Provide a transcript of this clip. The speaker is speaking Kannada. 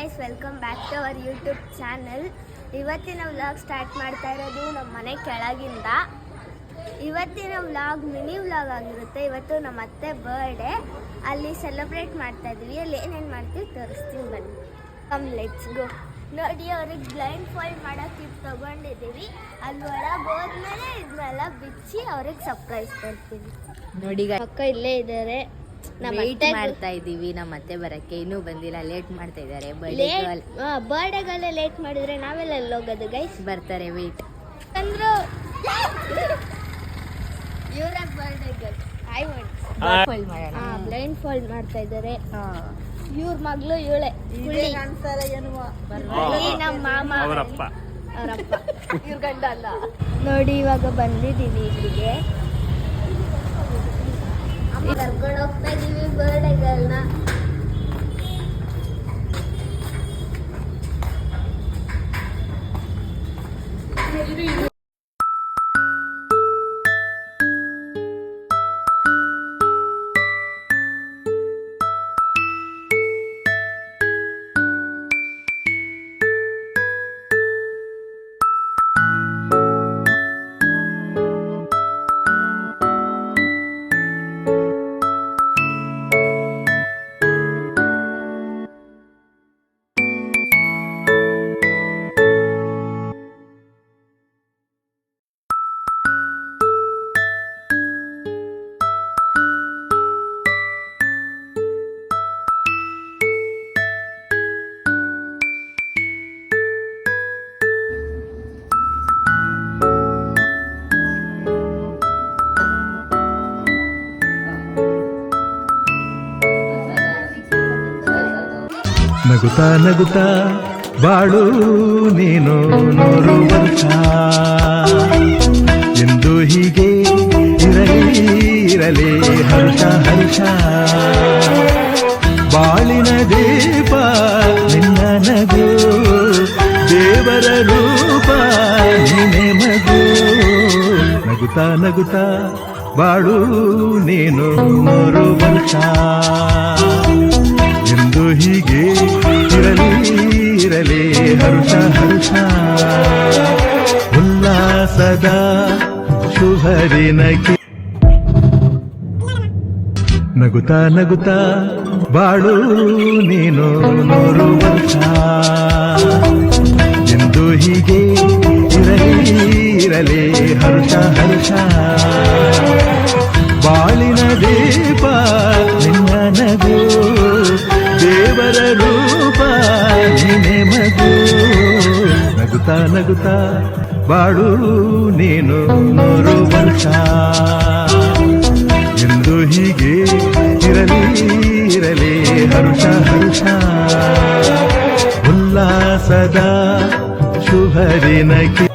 Guys, welcome back to our YouTube channel. ಇವತ್ತಿನ ವ್ಲಾಗ್ ಸ್ಟಾರ್ಟ್ ಮಾಡ್ತಾ ಇರೋದು ನಮ್ಮ ಮನೆ ಕೆಳಗಿಂದ. ಇವತ್ತಿನ ವ್ಲಾಗ್ ಮಿನಿ ವ್ಲಾಗ್ ಆಗಿರುತ್ತೆ. ಇವತ್ತು ನಮ್ಮ ಅತ್ತೆ ಬರ್ಡೇ, ಅಲ್ಲಿ ಸೆಲೆಬ್ರೇಟ್ ಮಾಡ್ತಾ ಇದ್ವಿ. ಅಲ್ಲಿ ಏನೇನು ಮಾಡ್ತೀವಿ ತೋರಿಸ್ತೀವಿ, ಬನ್ನಿ. Come let's go. ನೋಡಿ, ಅವ್ರಿಗೆ ಬ್ಲೈಂಡ್ ಫಾಲ್ಡ್ ಮಾಡೋಕ್ಕೆ ಇದು ತೊಗೊಂಡಿದ್ದೀವಿ. ಅಲ್ಲಿ ಒಳಗೆ ಹೋದ್ಮೇಲೆ ಇದನ್ನೆಲ್ಲ ಬಿಚ್ಚಿ ಅವ್ರಿಗೆ ಸರ್ಪ್ರೈಸ್ ಕೊಡ್ತೀವಿ. ನೋಡಿ ಅಕ್ಕ ಇಲ್ಲೇ ಇದ್ದಾರೆ. ವೇಟ್ ಮಾಡ್ತಾ ಇದೀವಿ, ನಮ್ಮ ಅತ್ತೆ ಬರಕ್ಕೆ ಇನ್ನೂ ಬಂದಿಲ್ಲ, ಲೇಟ್ ಮಾಡ್ತಾ ಇದ್ದಾರೆ. ಬರ್ಡೇಗಲ್ಲೇ ಲೇಟ್ ಮಾಡಿದ್ರೆ ನಾವೆಲ್ಲ ಹೋಗೋದು ಗೈಸ್? ಬರ್ತಾರೆ, ವೇಟ್ ಅಂದ್ರು. ಇವರ ಬರ್ಡೇಗಲ್ ಬ್ಲೈಂಡ್ ಫಾಲ್ಡ್ ಮಾಡ್ತಾ ಇದ್ದಾರೆ. ಇವ್ರ ಮಗಳು ಇವಳೆ, ನಮ್ಮ ಮಾಮ ಅವರಪ್ಪ. ಇವ್ರ ಗಂಡ ಅಲ್ಲ. ನೋಡಿ, ಇವಾಗ ಬಂದಿದ್ದೀವಿ ಇಲ್ಲಿಗೆ. ಕರ್ಕೊಂಡು ಹೋಗ್ತಾ ಇದೀವಿ ಬರ್ಡೇಗಳನ್ನ. ನಗುತ್ತಾ ನಗುತ್ತಾ ಬಾಳು ನೀನು 100 ವರ್ಷ ಎಂದು ಹೀಗೆ ಇರಲಿ ಹರ್ಷ ಹರ್ಷ. ಬಾಳಿನ ದೀಪ ನಿನ್ನ ನಗು, ದೇವರ ರೂಪ ನೀನೆ ಮಗು. ನಗುತ್ತಾ ನಗುತ್ತಾ ಬಾಳು ನೀನು 100 ವರ್ಷ ಎಂದು ಹೀಗೆ ಇರಲಿ ಹರ್ಷ ಹರ್ಷ. ಉಲ್ಲಾಸದ ಶುಭದಿನಕ್ಕೆ ನಗುತ್ತಾ ನಗುತ್ತಾ ಬಾಳು ನೀನು 100 ವರ್ಷ ಎಂದು ಹೀಗೆ ಇರಲಿ ಹರ್ಷ ಹರ್ಷ. ಬಾಳಿನ ದೀಪ ನಿನ್ನ ನಗು, ದೇವರ ರೂಪ ನೀನೆ ಮಗು. ನಗುತ್ತಾ ನಗುತ್ತಾ ಬಾಳು ನೀನು 100 ವರ್ಷ ಎಂದು ಹೀಗೆ ಇರಲಿ ಹರ್ಷ ಹರ್ಷ. ಉಲ್ಲಾಸದ ಶುಭ ದಿನಕ್ಕೆ